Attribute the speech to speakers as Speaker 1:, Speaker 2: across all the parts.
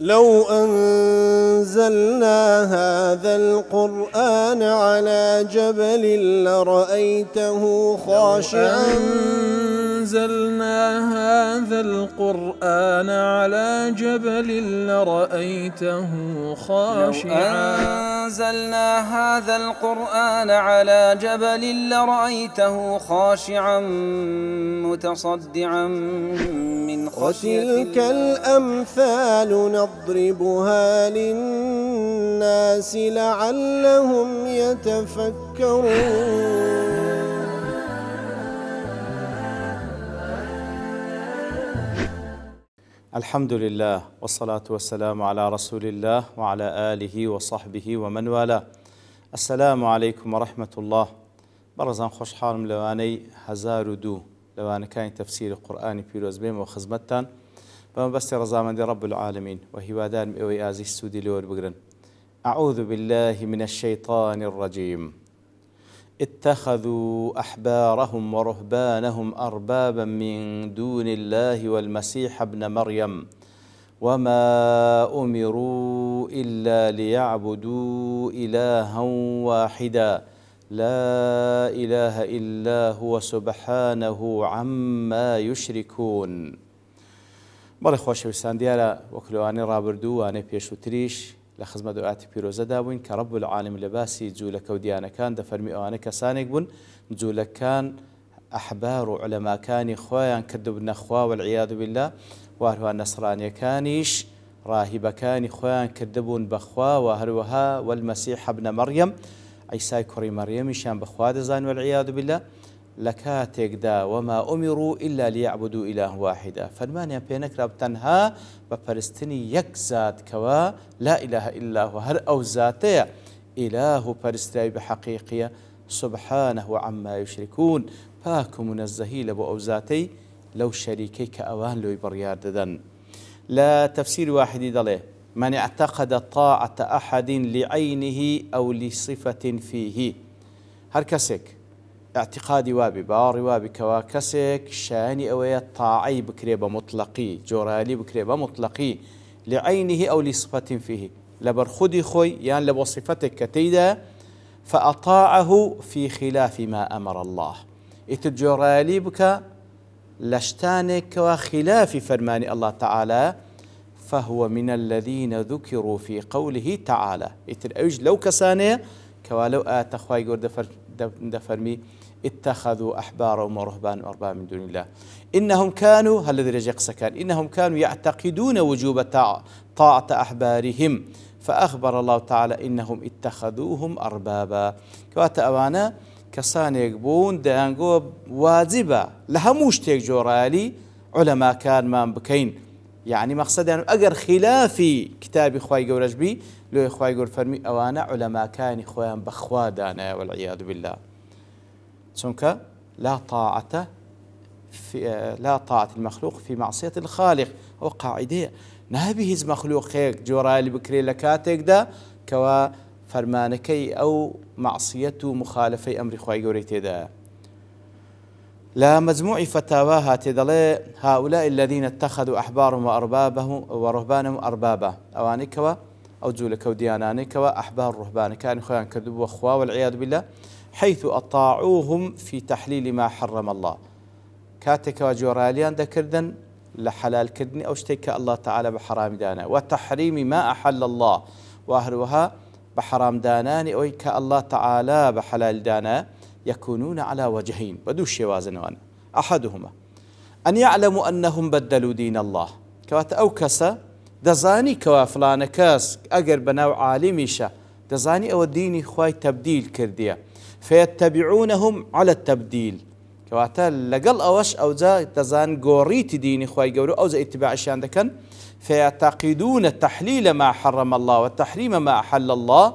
Speaker 1: لو أنزلنا هذا القرآن على جبل لرأيته خاشعا
Speaker 2: أنزلنا هذا القرآن على جبل لرأيته خاشعا
Speaker 3: أنزلنا هذا القرآن على جبل لرأيته خاشعا متصدعا من خشية
Speaker 1: وتلك الأمثال نضربها للناس لعلهم يتفكرون.
Speaker 4: الحمد لله والصلاة والسلام على رسول الله وعلى آله وصحبه ومن والاه. السلام عليكم ورحمة الله. برزان خوش حالم لواني 1002 لواني كان تفسير القرآن بيروز بيم وخزمتان بما بس رزامندي رب العالمين وهوادان مئوي آزي السودي لور بقرن. أعوذ بالله من الشيطان الرجيم. اتخذوا أحبارهم ورهبانهم أربابا من دون الله والمسيح ابن مريم وما أمروا إلا ليعبدوا إلها واحدا لا إله إلا هو سبحانه عما يشركون. بەڵێ خۆشەویستان دیارە وەکلەوانی ڕابردوو وانەی پێشووتریش لە خزمەت دعاتی پیرۆزەدا بووین کە رب العالمین لە باسی جوولەکە و دیانەکان دەفەرمی ئەوانە کەسانێک بوون جوولەکان ئەحبار و عولەماکانی خۆیان کردبوونە خوا والعیاذ بالله و هەروەها نەسرانیەکانیش ڕاهیبەکانی خۆیان کردبوون بەخوا و هەروەها والمەسیح ابن مەریەم عیسای کوڕی مەریەمیشیان بەخوا دەزانن والعیاذ بالله لكاتێکدا وما أمروا إلا ليعبدوا إله واحدا فەرمانیان پێ نەکرا تەنها بەپەرستنی یەک زات کەوا لا إله إلا هو هەر ئەو زاتەیە ئیلاهو پەرستراوی بەحەقیقیە سبحانه عما يشركون پاک و منەزەهی لە بۆ ئەو زاتەی لەو شەریکەی کە ئەوان لۆی بڕیار دەدەن. لا تفسير واحد دەڵێ من اعتقد طاعة أحد لعينه أو لصفة فيه. هەر کەسێک اعتقادی وابی باوەڕی وابی کەوا کەسێک شایانی ئەوەیە تاعەی بکرێ بە مطلقی جۆرالی بکرێ بە مطلقی لعینه ئەو لصفة فيه لەبەر خودی خۆی یان لە بۆ صفتێک کە تێیدا فأطاعه في خلاف ما أمر الله ئیتر جۆرالی بکە لە شتانێک کەوا خلافی فەرمانی الله تعالى فهو من الذين ذكروا في قوله تعالى ئیتر ئەویش لەو کەسانەیە کەوا لەو ئاەتە خوای گەورە دەفەرمی اتخذوا أحبارهم ورهبانهم أربابا من دون الله إنهم كانوا هل درجة قسكان إنهم كانوا يعتقدون وجوب طاعة أحبارهم فأخبر الله تعالى إنهم اتخذوهم أربابا كواتا أوانا كسان يقبون دانقو واجبا لهموش تيك جورالي علماء كان ما بكين يعني مقصد يعني أجر خلافي كتاب إخوائي قورج بي لو إخوائي قور فرمي أوانا علماء كان إخوان بخوا دانا والعياذ بالله چونك لا طاعة المخلوق في معصية الخالق هو قاعدة نهبي هز مخلوق هيك جورالي بكري لكاتك دا كوا فرمانكي أو معصيته مخالفي أمر إخوائي قوري تدا. لا مجموع فتاواها تدلي هؤلاء الذين اتخذوا أحبارهم ورهبانهم أربابا أوانكوا أو جولك وديانانكوا أحبار رهبان كانوا خوان كذبوا أخوا والعياذ بالله حيث أطاعوهم في تحليل ما حرم الله كاتك وجوراليان ذكردن لحلال كدني أو اشتك الله تعالى بحرام دانا وتحريم ما أحل الله وأهلها بحرام داناني أو الله تعالى بحلال دانا يكونون على وجهين بدوش يوازنوان أحدهما أن يعلموا أنهم بدلوا دين الله كوات أو كسا دزاني كوا فلان كاس أجر بناو عالميشا دزاني أو ديني خواي تبديل كرديا فيتبعونهم على التبديل كواتا لقل أوش أو ذا دزان قوريت ديني خواي قورو أو ذا اتباع الشان دكن فيعتقدون تحليل ما حرم الله وتحريم ما أحل الله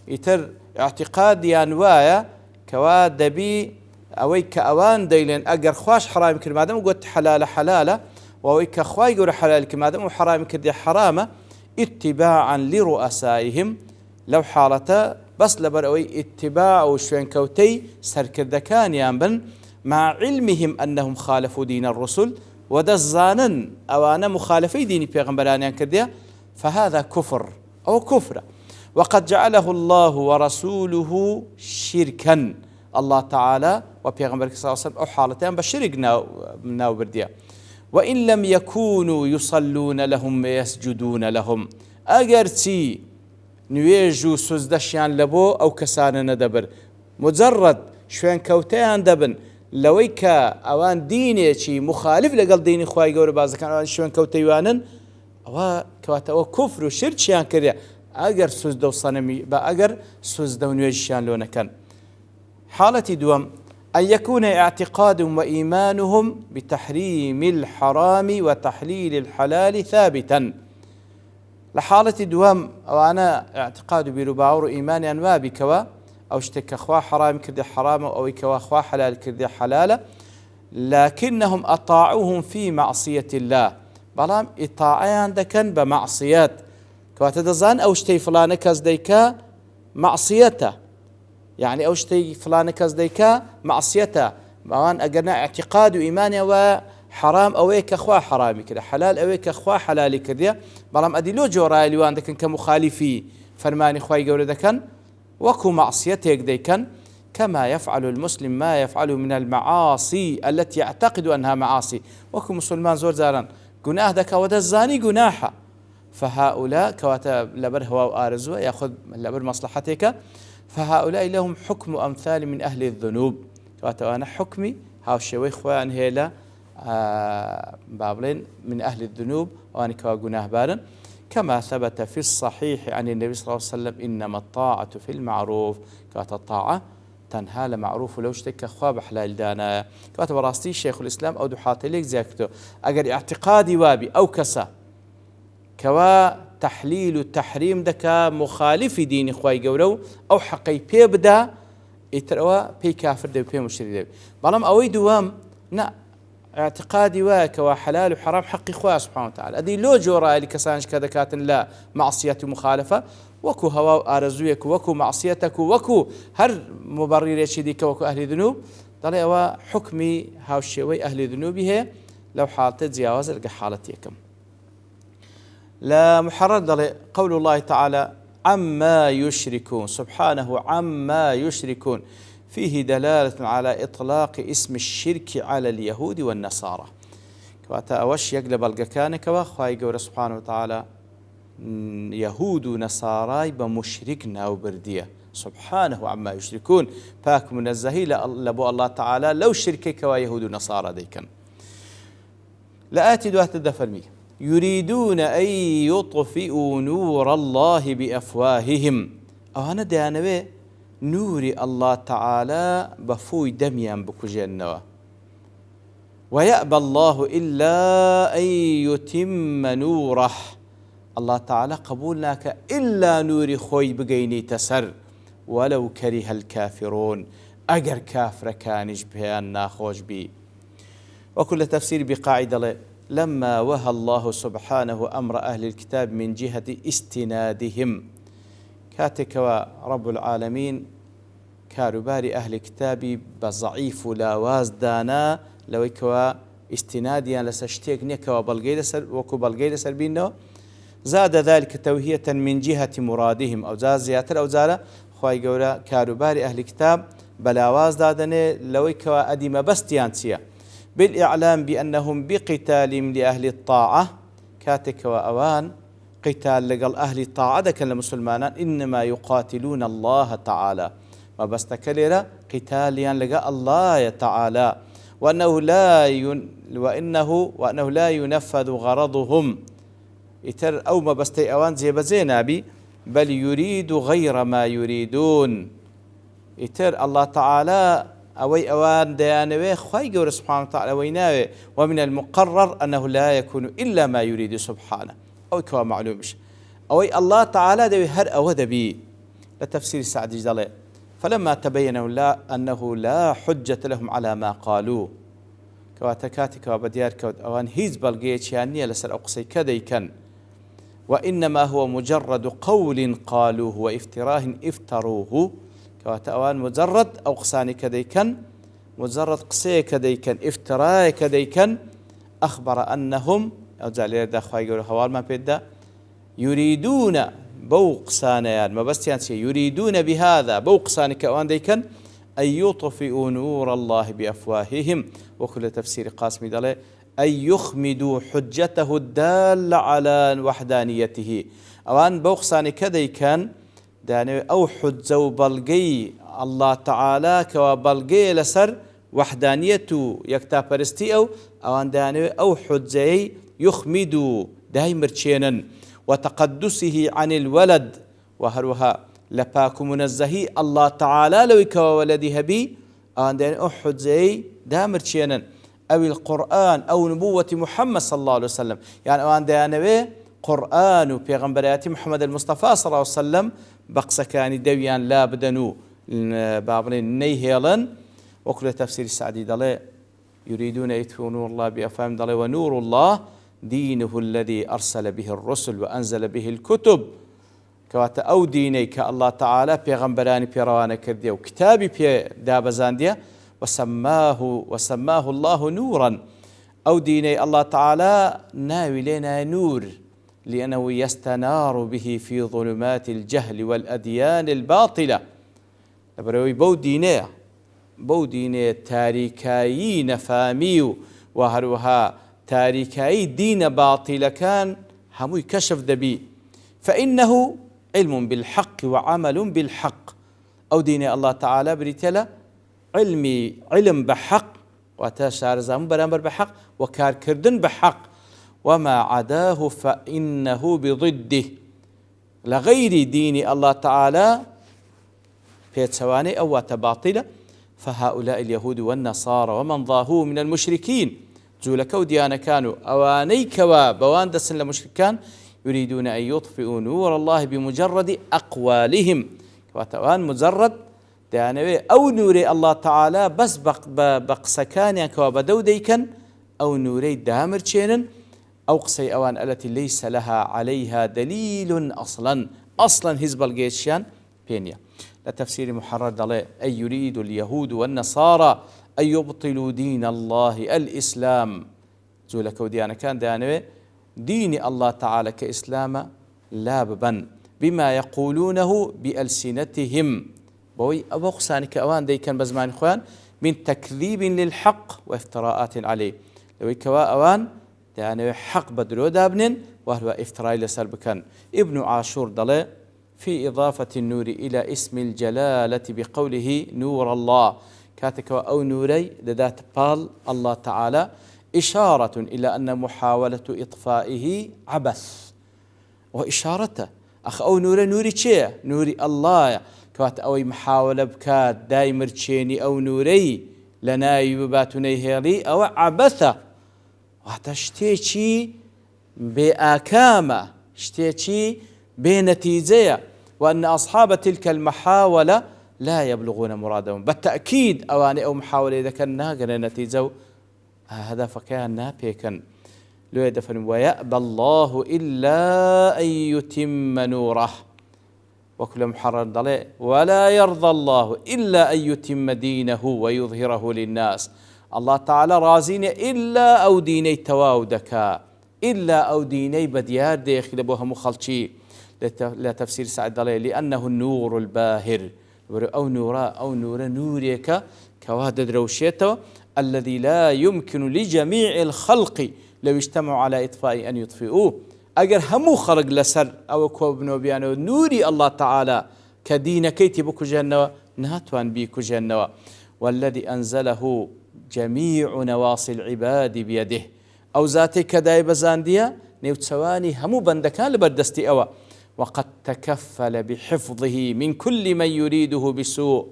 Speaker 4: يتر اعتقاد يانوايا كوا دبي أويك أوان ديلين أجر خواش حرام كر مادام قلت حلالة وأويك خواي قور حلال كمادام حرام كردي حرامة اتباعا لرؤسائهم لو حالته بس لبرأوي اتباع وشوين كوتي سركردكان يانبن مع علمهم أنهم خالفوا دين الرسل ودزانا أوانا مخالفي ديني بيغمبرانيان كرديا فهذا كفر أو كفر، وقد جعله الله ورسوله شركا. الله تعالى وبيغمبر صلى الله عليه وسلم أو حالتين بشرك ناو برديا. وإن لم يكونوا يصلون لهم ويسجدون لهم، أجرتي نويجو سوزدشيان لبو أو كسان ندبر مجرد شوين كوتيان دبن لويكا أوان ديني شي مخالف لقل ديني خواهي قوري بازا كان أوان شوين كوتيوانن أو كواتا أو كفر وشرك شيان كريا أجر سوزدو صنمي بأجر سوزدو نويجشيان لونا كان. حالة دوام أن يكون اعتقادهم وإيمانهم بتحريم الحرام وتحليل الحلال ثابتا. لحالة دوام أو أنا اعتقاد برباور إيماني أنواع بكوا أو اشتك أخواه حرام كردي حرام أو كوا أخواه حلال كردي حلال، لكنهم أطاعوهم في معصية الله، بلام إطاعيان دكن بمعصيات كواتدزان أو اشتي فلانك أزديكا معصيته، يعني أو اشتي فلانك أزديكا معصيته، بلان أقرنا اعتقاد وإيماني وحرام أويك أخواه حرامي كده حلال أويك أخواه حلالي كده، بلام أدلو جوراي لوان دكن كمخالفي فرماني خواي قولي دكن وكو معصيتك ديكن، كما يفعل المسلم ما يفعله من المعاصي التي يعتقد أنها معاصي. وكو مسلمان زور زاران قناه دكا ودا الزاني قناحا، فهؤلاء كواتا لبر هوا وآرزوا يأخذ لبر مصلحتك، فهؤلاء لهم حكم أمثال من أهل الذنوب. كواتا أنا حكمي هاو الشوي خوان هيلا بابلين من أهل الذنوب وأنا كوا قناه بارن، كما ثبت في الصحيح عن النبي صلى الله عليه وسلم إنما الطاعة في المعروف. كانت الطاعة تنهى لمعروف ولو اشتك خواب حلال دانا. كانت براستي شيخ الإسلام أو دحاتي ليك زيكتو أجر اعتقادي وابي أو كسا كوا تحليل التحريم دكا مخالف دين خواي قولو أو حقي بيبدا يتروا بي كافر دي بي مشري دي، بلام أوي دوام نا اعتقادي واك وحلال وحرام حق إخوة سبحانه وتعالى. أدي لو جورا اللي كسانش كذا كاتن لا معصية مخالفة وكو هوا أرزويك وكو معصيتك وكو هر مبرر يشديك وكو أهل ذنوب طلع وحكمي هاو الشيوي أهل ذنوبه لو حالت تجاوز لقى حالتيكم. لا محرر دلي قول الله تعالى عما يشركون، سبحانه عما يشركون، فيه دلالة على إطلاق اسم الشرك على اليهود والنصارى. كواتا أوش يقلب القكانك وخواي قول سبحانه وتعالى يهود ونصارى بمشركنا وبردية، سبحانه عما يشركون، باك منزهي لبو الله تعالى لو شركك ويهود ونصارى ديكن. لآتي دوات الدفرمي يريدون أن يطفئوا نور الله بأفواههم، أو أنا ديانوي نوري الله تعالى بفوي دميان بكجنوا، ويأبى الله إلا أن يتم نوره. الله تعالى قبولناك إلا نوري خوي بقيني تسر ولو كره الكافرون، أجر كافر كانش بيان ناخوش بي. وكل تفسير بقاعدة لما وهى الله سبحانه أمر أهل الكتاب من جهة استنادهم، كاتك ورب العالمين كارباري أهل كتابي بضعيف لاواز دانا لويكوا استناديا لسشتيك نيكوا وكو بلغيد سر بينو، زاد ذلك توهية من جهة مرادهم أو زاد زياتر أو زالة خواهي قولا كارباري أهل كتاب بلاواز دادني لويكوا أديم بستيانسيا بالإعلام بأنهم بقتال لأهل الطاعة، كاتك وأوان قتال لقل أهل الطاعة ذاك المسلمان إنما يقاتلون الله تعالى، ما بس تكليرا قتاليا لقى الله تعالى، وأنه لا ينفذ غرضهم يتر أو ما بس أوان زي بزينابي بل يريد غير ما يريدون. يتر الله تعالى أوي أوان ديانوي خواي قول سبحانه وتعالى ويناوي، ومن المقرر أنه لا يكون إلا ما يريد سبحانه أو كوا معلومش أوي الله تعالى دوي هر أوذ بي. لتفسير سعد جدالي فلما تبين أنه لا حجة لهم على ما قالوه، كواتكاتك وبديار كود أوان هيز بلغيتش يعني لسر أقصي كذي كان، وإنما هو مجرد قول قالوه وافتراه افتروه، كواتأوان مجرد أقصاني كذي كان مجرد قصي كذي كان افتراء كذي كان، أخبر أنهم أو جالي دا خواهي يقولوا هوال ما بيدا يريدون بوق سانيان ما بس يعني يريدون بهذا بوق ساني كأوان ديكن أن يطفئوا نور الله بأفواههم. وكل تفسير قاسم دله أن يخمدوا حجته الدالة على وحدانيته. أوان بوق ساني كذا كان داني أو حجة بلقي الله تعالى كوا بلقي لسر وحدانيته يكتا برستي أو أوان داني أو حجة يخمدوا دايمر تشينن وتقدسه عن الولد وهروها لباك منزهي الله تعالى لو كوا ولدها بي أوان داني أو حجة دامر تشينن أو القرآن أو نبوة محمد صلى الله عليه وسلم. يعني أوان داني قرآن وبيغمبريات محمد المصطفى صلى الله عليه وسلم بقسكاني دويان لا بدنو بابرين نيهيلن. وكل تفسير السعدي دله يريدون يطفئوا نور الله بأفواههم دله ونور الله دينه الذي أرسل به الرسل وأنزل به الكتب. كواتا أو ديني كالله تعالى بيغمبراني بيروانا كردية وكتابي بي دابزاندية وسماه الله نورا. أو ديني الله تعالى ناوي لنا نور لأنه يستنار به في ظلمات الجهل والأديان الباطلة. لبروي بو ديني تاريكاي نفاميو وهروها تاريكاي دين باطل كان هموي كشف دبي فإنه علم بالحق وعمل بالحق. أو ديني الله تعالى بريتلا علم بحق وتشار زام برامبر بحق وكار كردن بحق وما عداه فإنه بضده لغير دين الله تعالى بيتسواني أو باطلة. فهؤلاء اليهود والنصارى ومن ضاهوا من المشركين زولكو ديانا كانوا أواني كوا بواندس لمشركان يريدون أن يطفئوا نور الله بمجرد أقوالهم. وتوان مجرد ديانا أو نوري الله تعالى بس بقسكان كوا بدو ديكن أو نوري دامر تشينن أو قصي أوان التي ليس لها عليها دليل أصلا هزب الجيشان بينيا. لتفسير محرر دله أي يريد اليهود والنصارى أن يبطلوا دين الله الإسلام زولكو ديانا كان ديانا دين الله تعالى كإسلام لاببا بما يقولونه بألسنتهم بوي أبوخساني كأوان دي كان بزمان إخوان من تكذيب للحق وافتراءات عليه لوي كوا أوان ديانا حق بدرو دابنن وهو افتراء لسربكان. ابن عاشور دله في إضافة النور إلى اسم الجلالة بقوله نور الله كاتك أو نوري لذات بال الله تعالى إشارة إلى أن محاولة إطفائه عبث. وإشارته أخ أو نوري تشي نوري الله كات أو محاولة بكات دايمر تشيني أو نوري لنا يباتني هيري أو عبثة وتشتيشي بآكامة اشتيشي بنتيجة وأن أصحاب تلك المحاولة لا يبلغون مرادهم بالتأكيد. أواني أو محاولة إذا كان ناقل نتيجة هذا فكان بيكن لو يدفن ويأبى الله إلا أن يتم نوره. وكل محرر ضليل ولا يرضى الله إلا أن يتم دينه ويظهره للناس. الله تعالى رازين إلا أو ديني تواودك إلا أو ديني بديار داخل بوها مخلشي. لا تفسير سعد ضليل لأنه النور الباهر أو نور نورك كوادد روشيته الذي لا يمكن لجميع الخلق لو اجتمعوا على إطفاء أن يطفئوه. أجر همو خلق لسر أو كوبنو بيانو نوري الله تعالى كدين كيتي بكو جنوا نهاتوان بيكو جنوا والذي أنزله جميع نواصي العباد بيده. أو ذاتي كداي بزاندية نيوتسواني همو بندكان لبردستي أوا وقد تكفل بحفظه من كل من يريده بسوء.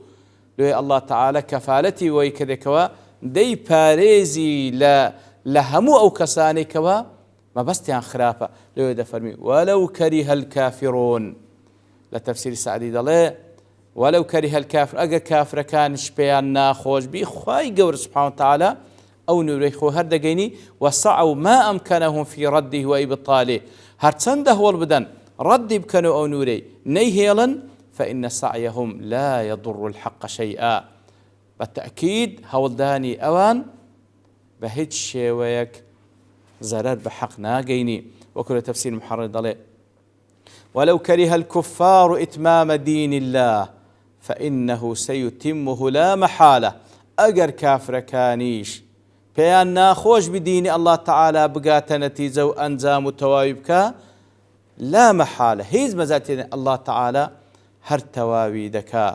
Speaker 4: لو الله تعالى كفالتي ويكذكوا دي باريزي لهمو أو كساني كوا ما بس عن خرافة لو يدفرمي ولو كره الكافرون. لتفسير سعدي ضلي ولو كره الكافر أجر كافر كان شبيان ناخوش بي خواي قور سبحانه وتعالى أو نوريخو هردقيني وسعوا ما أمكنهم في رده وإبطاله هرتسنده والبدن رد بكنوا أو نوري نيهيلا فإن سعيهم لا يضر الحق شيئا. بالتأكيد هولداني أوان بهيج ويك زرار بحق ناقيني. وكل تفسير محرر ضلي ولو كره الكفار إتمام دين الله فإنه سيتمه لا محالة. أجر كافر كانيش پێیان ناخۆش بدینی الله تعالى بگاتە نەتیجە و ئەنجام و تەواوی بکە لا محالە هیچ مەزاتێنێ الله تعالى هەر تەواوی دەکا.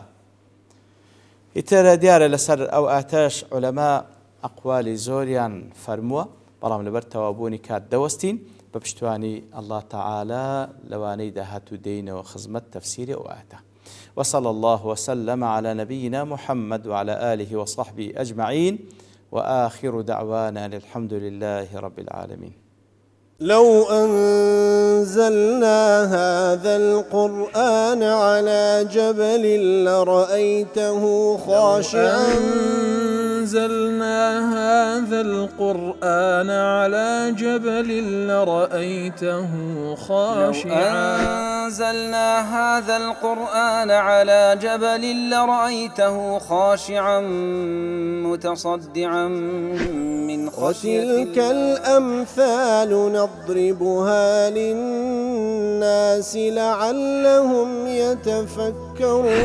Speaker 4: ئیتر دیارە لەسەر ئەو ئاتەش عولەما ئەقوالی زۆریان فەرمووە بەڵام لەبەر تەوابوونی کات دەوەستین بە پشتوانی الله تعالى لەوانەی داهاتوو دێینەوە خزمەت تەفسیری ئەو ئاتە. وصلى الله وسلم على نبينا محمد وعلى آله وصحبه أجمعين وآخر دعوانا الحمد لله رب العالمين.
Speaker 1: لو أنزلنا هذا القرآن على جبل لرأيته خاشعا
Speaker 2: أنزلنا هذا القرآن على جبل لرأيته خاشعا
Speaker 3: أنزلنا هذا القرآن على جبل لرأيته خاشعا متصدعا من خشية
Speaker 1: وتلك الأمثال نضربها للناس لعلهم يتفكرون.